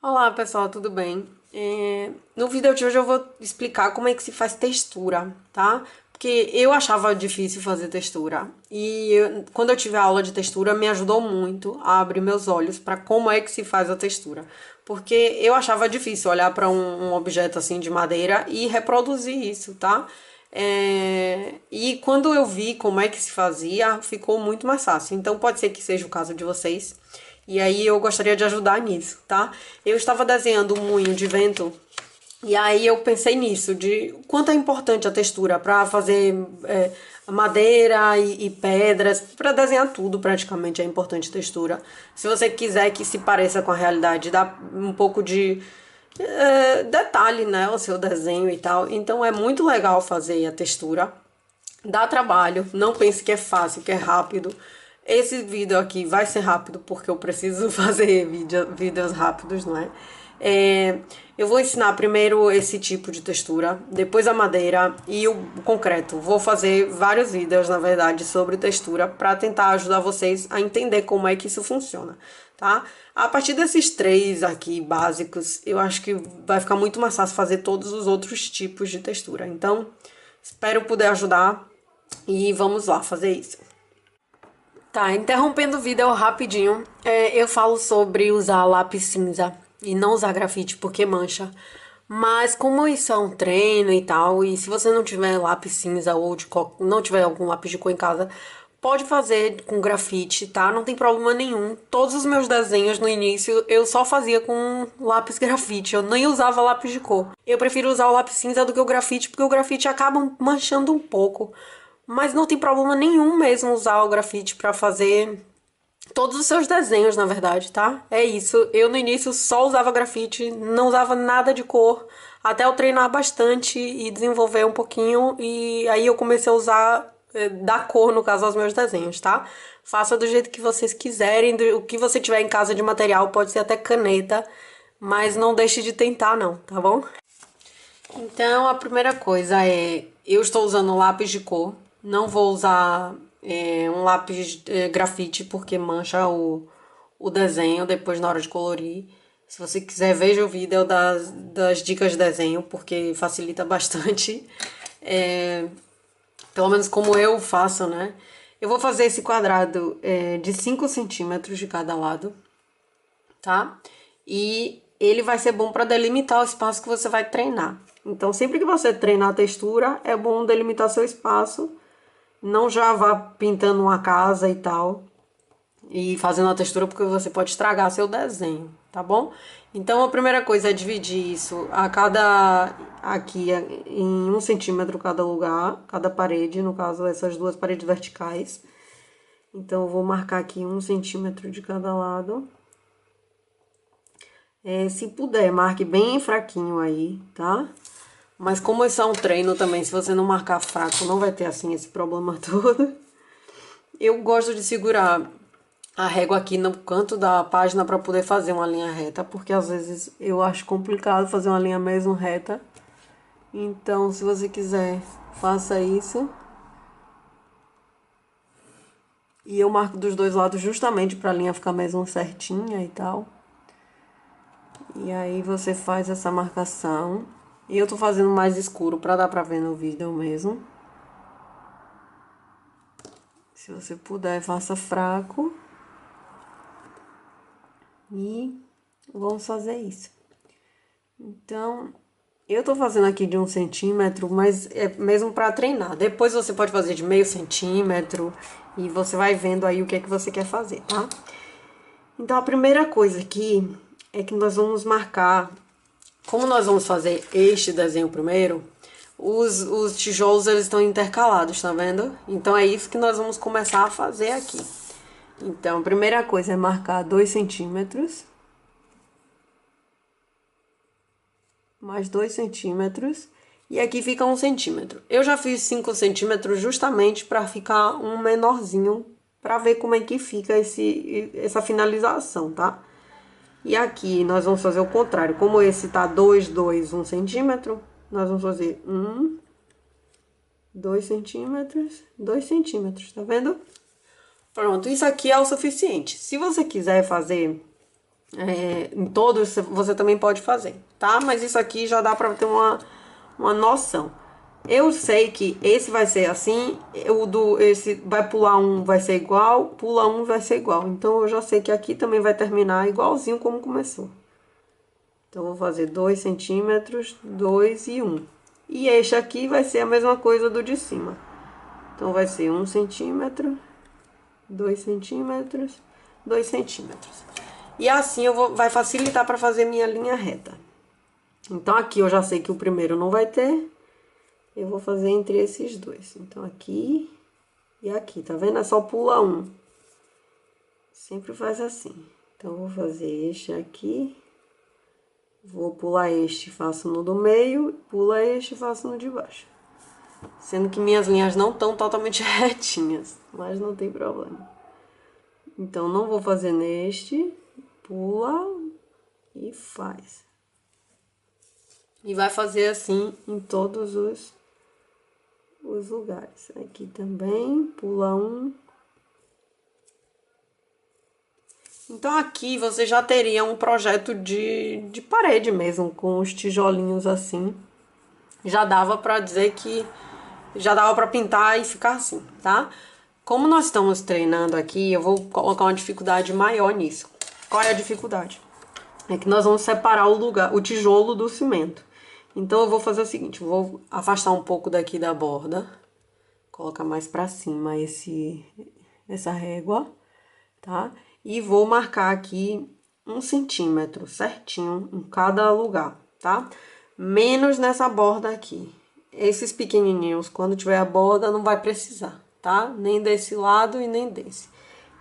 Olá pessoal, tudo bem? No vídeo de hoje eu vou explicar como é que se faz textura, tá? Porque eu achava difícil fazer textura e quando eu tive a aula de textura me ajudou muito a abrir meus olhos para como é que se faz a textura. Porque eu achava difícil olhar para um objeto assim de madeira e reproduzir isso, tá? E quando eu vi como é que se fazia, ficou muito mais fácil. Então pode ser que seja o caso de vocês. E aí eu gostaria de ajudar nisso, tá? Eu estava desenhando um moinho de vento e aí eu pensei nisso, de quanto é importante a textura para fazer madeira e pedras, para desenhar tudo praticamente é importante textura. Se você quiser que se pareça com a realidade, dá um pouco de detalhe, né, o seu desenho e tal. Então é muito legal fazer a textura. Dá trabalho, não pense que é fácil, que é rápido. Esse vídeo aqui vai ser rápido porque eu preciso fazer vídeos rápidos, não é? Eu vou ensinar primeiro esse tipo de textura, depois a madeira e o concreto. Vou fazer vários vídeos, na verdade, sobre textura para tentar ajudar vocês a entender como é que isso funciona, tá? A partir desses três aqui básicos, eu acho que vai ficar muito mais fácil fazer todos os outros tipos de textura. Então, espero poder ajudar e vamos lá fazer isso. Tá, interrompendo o vídeo rapidinho, eu falo sobre usar lápis cinza e não usar grafite porque mancha. Mas como isso é um treino e tal, e se você não tiver lápis cinza ou não tiver algum lápis de cor em casa, pode fazer com grafite, tá? Não tem problema nenhum. Todos os meus desenhos no início eu só fazia com lápis grafite, eu nem usava lápis de cor. Eu prefiro usar o lápis cinza do que o grafite, porque o grafite acaba manchando um pouco. Mas não tem problema nenhum mesmo usar o grafite pra fazer todos os seus desenhos, na verdade, tá? É isso. Eu no início só usava grafite, não usava nada de cor, até eu treinar bastante e desenvolver um pouquinho, e aí eu comecei a usar da cor, no caso, aos meus desenhos, tá? Faça do jeito que vocês quiserem, o que você tiver em casa de material, pode ser até caneta, mas não deixe de tentar não, tá bom? Então, a primeira coisa eu estou usando lápis de cor, não vou usar um lápis grafite porque mancha o desenho depois na hora de colorir. Se você quiser, veja o vídeo das dicas de desenho, porque facilita bastante. Pelo menos como eu faço, né? Eu vou fazer esse quadrado de 5 centímetros de cada lado, tá? E ele vai ser bom para delimitar o espaço que você vai treinar. Então, sempre que você treinar a textura, é bom delimitar seu espaço. Não já vá pintando uma casa e tal, e fazendo a textura, porque você pode estragar seu desenho, tá bom? Então, a primeira coisa é dividir isso aqui em 1 centímetro cada lugar, cada parede, no caso, essas duas paredes verticais. Então, eu vou marcar aqui 1 centímetro de cada lado. Se puder, marque bem fraquinho aí, tá? Mas como isso é um treino também, se você não marcar fraco, não vai ter assim esse problema todo. Eu gosto de segurar a régua aqui no canto da página para poder fazer uma linha reta, porque às vezes eu acho complicado fazer uma linha mesmo reta. Então, se você quiser, faça isso. E eu marco dos dois lados justamente para a linha ficar mesmo certinha e tal. E aí você faz essa marcação. E eu tô fazendo mais escuro para dar para ver no vídeo mesmo. Se você puder, faça fraco. E vamos fazer isso. Então, eu tô fazendo aqui de 1 centímetro, mas é mesmo para treinar. Depois você pode fazer de meio centímetro e você vai vendo aí o que é que você quer fazer, tá? Então, a primeira coisa aqui é que nós vamos marcar. Como nós vamos fazer este desenho primeiro, os tijolos eles estão intercalados, tá vendo? Então é isso que nós vamos começar a fazer aqui. Então, a primeira coisa é marcar 2 centímetros. Mais 2 centímetros. E aqui fica 1 centímetro. Eu já fiz 5 centímetros justamente para ficar um menorzinho, para ver como é que fica essa finalização, tá? E aqui nós vamos fazer o contrário. Como esse tá 2, 2, 1 centímetro, nós vamos fazer 2 centímetros, 2 centímetros, tá vendo? Pronto, isso aqui é o suficiente. Se você quiser fazer em todos você também pode fazer, tá? Mas isso aqui já dá pra ter uma noção. Eu sei que esse vai ser assim, esse vai pular um vai ser igual, pula um vai ser igual. Então eu já sei que aqui também vai terminar igualzinho como começou. Então eu vou fazer 2 centímetros, 2 e 1. E este aqui vai ser a mesma coisa do de cima. Então vai ser 1 centímetro, 2 centímetros, 2 centímetros. E assim vai facilitar para fazer minha linha reta. Então aqui eu já sei que o primeiro não vai ter. Eu vou fazer entre esses dois. Então aqui e aqui, tá vendo? É só pula um. Sempre faz assim. Então eu vou fazer este aqui. Vou pular este, faço no do meio. Pula este, faço no de baixo. Sendo que minhas linhas não estão totalmente retinhas. Mas não tem problema. Então não vou fazer neste. Pula e faz. E vai fazer assim em todos os lugares. Aqui também, pula um. Então aqui você já teria um projeto de parede mesmo, com os tijolinhos assim. Já dava pra dizer que já dava pra pintar e ficar assim, tá? Como nós estamos treinando aqui, eu vou colocar uma dificuldade maior nisso. Qual é a dificuldade? É que nós vamos separar o tijolo do cimento. Então eu vou fazer o seguinte, eu vou afastar um pouco daqui da borda, colocar mais pra cima essa régua, tá? E vou marcar aqui 1 centímetro certinho em cada lugar, tá? Menos nessa borda aqui. Esses pequenininhos, quando tiver a borda, não vai precisar, tá? Nem desse lado e nem desse.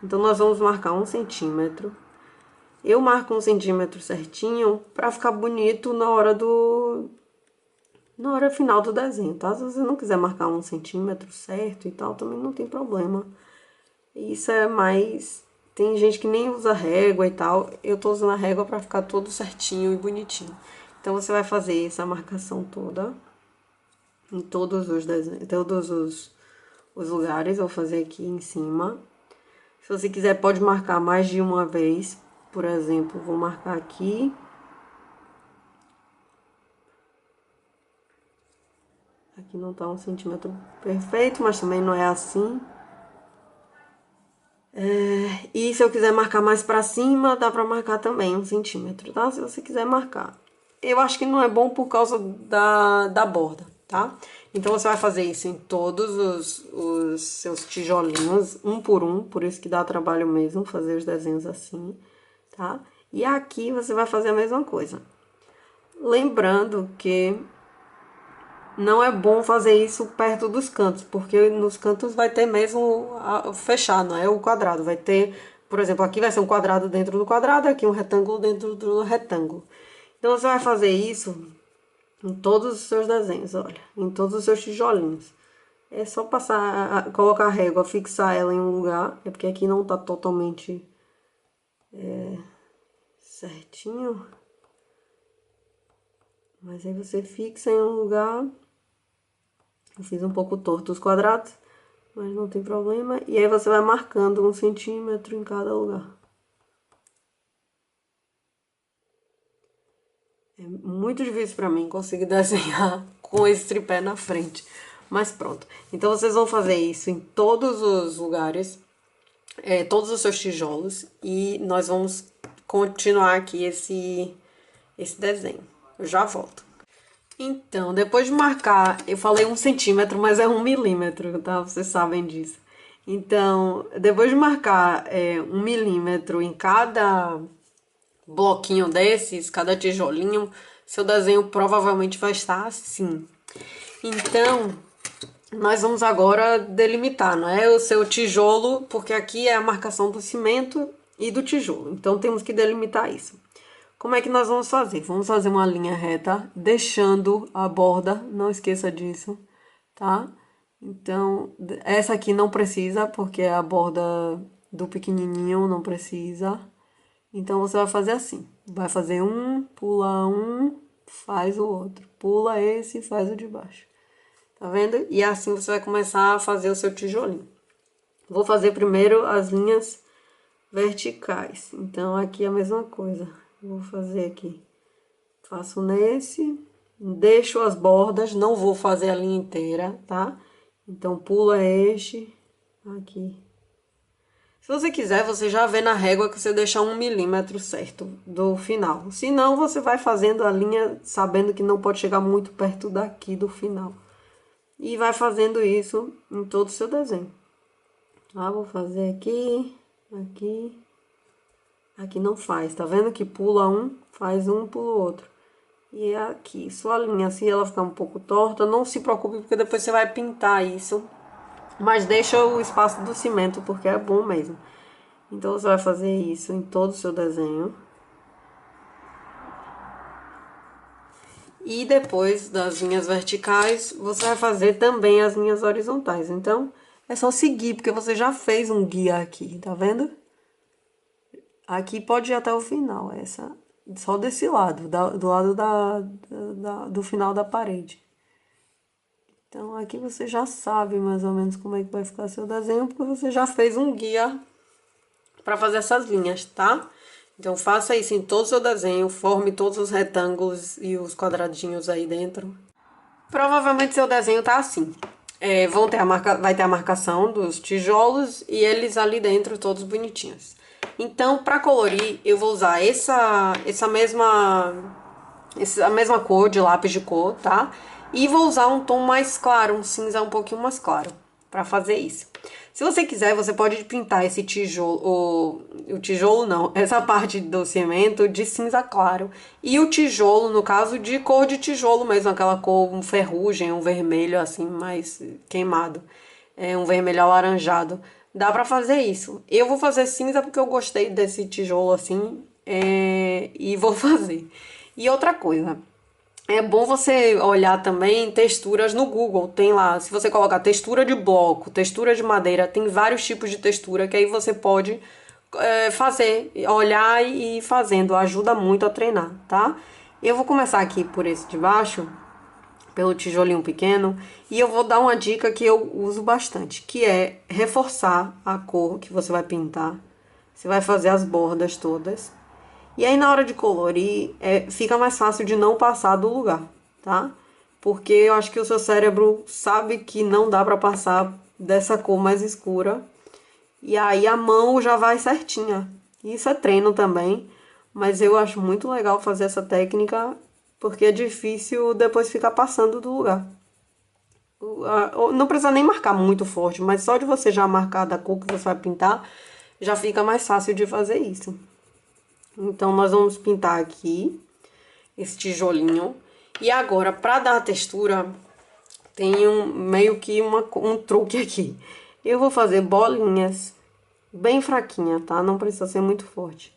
Então nós vamos marcar 1 centímetro. Eu marco 1 centímetro certinho pra ficar bonito na hora final do desenho, tá? Se você não quiser marcar 1 centímetro certo e tal, também não tem problema. Isso é mais... Tem gente que nem usa régua e tal. Eu tô usando a régua pra ficar todo certinho e bonitinho. Então, você vai fazer essa marcação toda em todos os desenhos, todos os lugares. Eu vou fazer aqui em cima. Se você quiser, pode marcar mais de uma vez. Por exemplo, vou marcar aqui. Aqui não tá 1 centímetro perfeito, mas também não é assim. E se eu quiser marcar mais pra cima, dá pra marcar também 1 centímetro, tá? Se você quiser marcar. Eu acho que não é bom por causa da borda, tá? Então, você vai fazer isso em todos os seus tijolinhos, um, por isso que dá trabalho mesmo fazer os desenhos assim, tá? E aqui você vai fazer a mesma coisa. Lembrando que não é bom fazer isso perto dos cantos, porque nos cantos vai ter mesmo fechado, não é o quadrado. Vai ter, por exemplo, aqui vai ser um quadrado dentro do quadrado, aqui um retângulo dentro do retângulo. Então, você vai fazer isso em todos os seus desenhos, olha, em todos os seus tijolinhos. É só passar, colocar a régua, fixar ela em um lugar, é porque aqui não tá totalmente certinho. Mas aí você fixa em um lugar. Eu fiz um pouco torto os quadrados, mas não tem problema. E aí você vai marcando 1 centímetro em cada lugar. É muito difícil pra mim conseguir desenhar com esse tripé na frente. Mas pronto. Então vocês vão fazer isso em todos os lugares, todos os seus tijolos. E nós vamos continuar aqui esse desenho. Eu já volto. Então, depois de marcar, eu falei 1 centímetro, mas é 1 milímetro, tá? Vocês sabem disso. Então, depois de marcar 1 milímetro em cada bloquinho desses, cada tijolinho, seu desenho provavelmente vai estar assim. Então, nós vamos agora delimitar, não é? O seu tijolo, porque aqui é a marcação do cimento e do tijolo. Então, temos que delimitar isso. Como é que nós vamos fazer? Vamos fazer uma linha reta, deixando a borda, não esqueça disso, tá? Então, essa aqui não precisa, porque é a borda do pequenininho, não precisa. Então, você vai fazer assim. Vai fazer um, pula um, faz o outro. Pula esse e faz o de baixo. Tá vendo? E assim você vai começar a fazer o seu tijolinho. Vou fazer primeiro as linhas verticais. Então, aqui é a mesma coisa. Vou fazer aqui. Faço nesse, deixo as bordas, não vou fazer a linha inteira, tá? Então, pula este aqui. Se você quiser, você já vê na régua que você deixa 1 milímetro certo do final. Se não, você vai fazendo a linha sabendo que não pode chegar muito perto daqui do final. E vai fazendo isso em todo o seu desenho. Tá? Vou fazer aqui, aqui. Aqui não faz, tá vendo que pula um, faz um, pula o outro. E aqui, sua linha, se ela ficar um pouco torta, não se preocupe, porque depois você vai pintar isso. Mas deixa o espaço do cimento, porque é bom mesmo. Então, você vai fazer isso em todo o seu desenho. E depois das linhas verticais, você vai fazer também as linhas horizontais. Então, é só seguir, porque você já fez um guia aqui, tá vendo? Aqui pode ir até o final, essa só desse lado, do lado do final da parede. Então, aqui você já sabe mais ou menos como é que vai ficar seu desenho, porque você já fez um guia para fazer essas linhas, tá? Então, faça isso em todo o seu desenho, forme todos os retângulos e os quadradinhos aí dentro. Provavelmente seu desenho tá assim. Vai ter a marcação dos tijolos e eles ali dentro todos bonitinhos. Então, para colorir, eu vou usar a mesma cor de lápis de cor, tá? E vou usar um tom mais claro, um cinza um pouquinho mais claro, para fazer isso. Se você quiser, você pode pintar esse tijolo, o tijolo não, essa parte do cimento de cinza claro. E o tijolo, no caso, de cor de tijolo mesmo, aquela cor, um ferrugem, um vermelho assim, mais queimado. Um vermelho alaranjado. Dá pra fazer isso. Eu vou fazer cinza porque eu gostei desse tijolo assim, e vou fazer. E outra coisa, é bom você olhar também texturas no Google. Tem lá, se você colocar textura de bloco, textura de madeira, tem vários tipos de textura que aí você pode fazer, olhar e ir fazendo. Ajuda muito a treinar, tá? Eu vou começar aqui por esse de baixo, pelo tijolinho pequeno, e eu vou dar uma dica que eu uso bastante, que é reforçar a cor que você vai pintar. Você vai fazer as bordas todas. E aí, na hora de colorir, fica mais fácil de não passar do lugar, tá? Porque eu acho que o seu cérebro sabe que não dá pra passar dessa cor mais escura. E aí, a mão já vai certinha. Isso é treino também, mas eu acho muito legal fazer essa técnica, porque é difícil depois ficar passando do lugar. Não precisa nem marcar muito forte, mas só de você já marcar da cor que você vai pintar, já fica mais fácil de fazer isso. Então, nós vamos pintar aqui esse tijolinho. E agora, para dar a textura, tem meio que um truque aqui. Eu vou fazer bolinhas bem fraquinha, tá? Não precisa ser muito forte.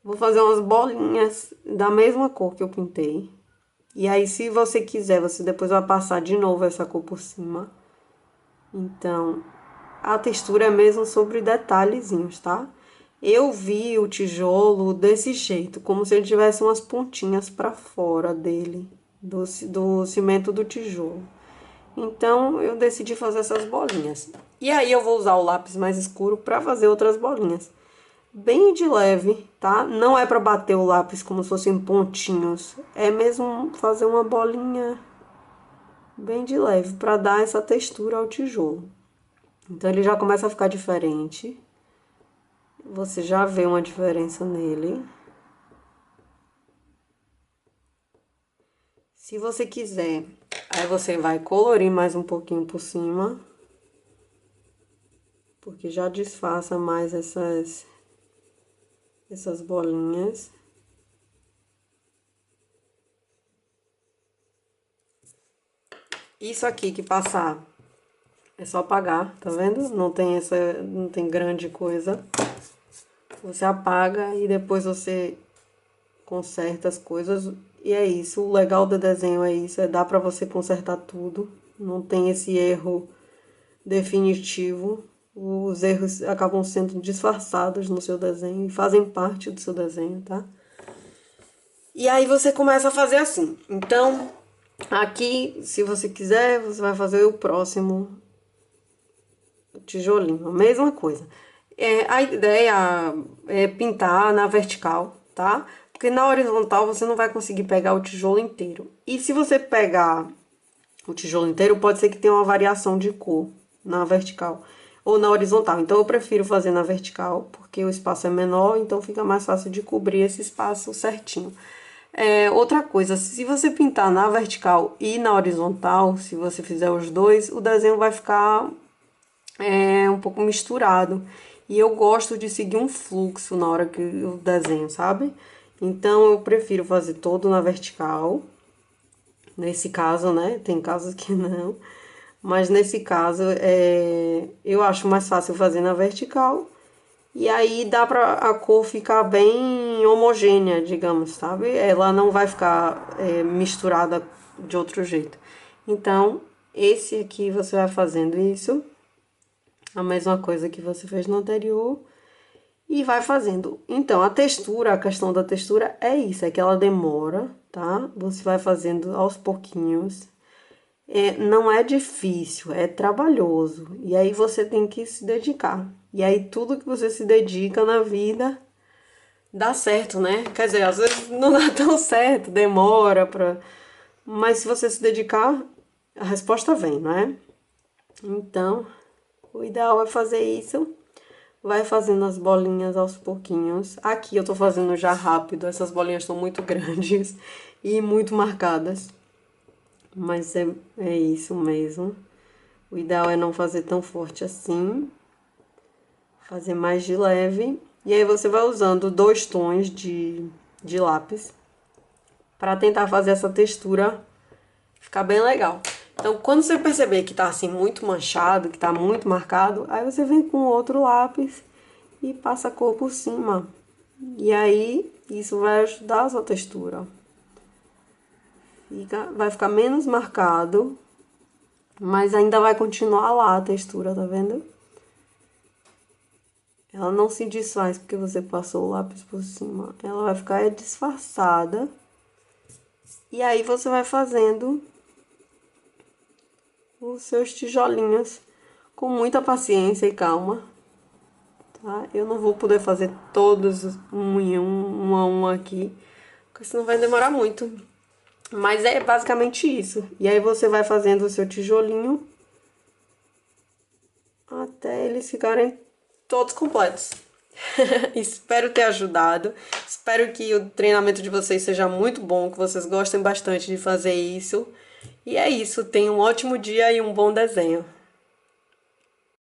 Vou fazer umas bolinhas da mesma cor que eu pintei. E aí, se você quiser, você depois vai passar de novo essa cor por cima. Então, a textura é mesmo sobre detalhezinhos, tá? Eu vi o tijolo desse jeito, como se ele tivesse umas pontinhas para fora dele, do cimento do tijolo. Então, eu decidi fazer essas bolinhas. E aí, eu vou usar o lápis mais escuro para fazer outras bolinhas. Bem de leve, tá? Não é para bater o lápis como se fossem pontinhos. É mesmo fazer uma bolinha bem de leve, para dar essa textura ao tijolo. Então, ele já começa a ficar diferente. Você já vê uma diferença nele. Se você quiser, aí você vai colorir mais um pouquinho por cima. Porque já disfarça mais essas bolinhas. Isso aqui que passar é só apagar, tá vendo? Não tem grande coisa. Você apaga e depois você conserta as coisas. E é isso, o legal do desenho é isso, dá pra você consertar tudo. Não tem esse erro definitivo. Os erros acabam sendo disfarçados no seu desenho e fazem parte do seu desenho, tá? E aí você começa a fazer assim. Então, aqui, se você quiser, você vai fazer o próximo tijolinho, a mesma coisa. A ideia é pintar na vertical, tá? Porque na horizontal você não vai conseguir pegar o tijolo inteiro. E se você pegar o tijolo inteiro, pode ser que tenha uma variação de cor na vertical ou na horizontal. Então eu prefiro fazer na vertical, porque o espaço é menor, então fica mais fácil de cobrir esse espaço certinho. Outra coisa, se você pintar na vertical e na horizontal, se você fizer os dois, o desenho vai ficar um pouco misturado. E eu gosto de seguir um fluxo na hora que eu desenho, sabe? Então eu prefiro fazer todo na vertical. Nesse caso, né? Tem casos que não. Mas nesse caso, eu acho mais fácil fazer na vertical. E aí dá pra a cor ficar bem homogênea, digamos, sabe? Ela não vai ficar misturada de outro jeito. Então, esse aqui você vai fazendo isso. A mesma coisa que você fez no anterior. E vai fazendo. Então, a questão da textura é isso, é que ela demora, tá? Você vai fazendo aos pouquinhos. Não é difícil, é trabalhoso. E aí você tem que se dedicar. E aí tudo que você se dedica na vida dá certo, né? Quer dizer, às vezes não dá tão certo, demora pra. Mas se você se dedicar, a resposta vem, não é? Então, o ideal é fazer isso. Vai fazendo as bolinhas aos pouquinhos. Aqui eu tô fazendo já rápido, essas bolinhas estão muito grandes e muito marcadas. Mas é isso mesmo. O ideal é não fazer tão forte assim. Fazer mais de leve. E aí você vai usando 2 tons de lápis para tentar fazer essa textura ficar bem legal. Então, quando você perceber que tá assim muito manchado, que tá muito marcado, aí você vem com outro lápis e passa a cor por cima. E aí, isso vai ajudar a sua textura. Vai ficar menos marcado, mas ainda vai continuar lá a textura, tá vendo? Ela não se desfaz porque você passou o lápis por cima. Ela vai ficar disfarçada. E aí você vai fazendo os seus tijolinhos com muita paciência e calma. Tá? Eu não vou poder fazer todos um a um aqui, porque senão vai demorar muito. Mas é basicamente isso. E aí você vai fazendo o seu tijolinho até eles ficarem todos completos. Espero ter ajudado. Espero que o treinamento de vocês seja muito bom, que vocês gostem bastante de fazer isso. E é isso. Tenham um ótimo dia e um bom desenho.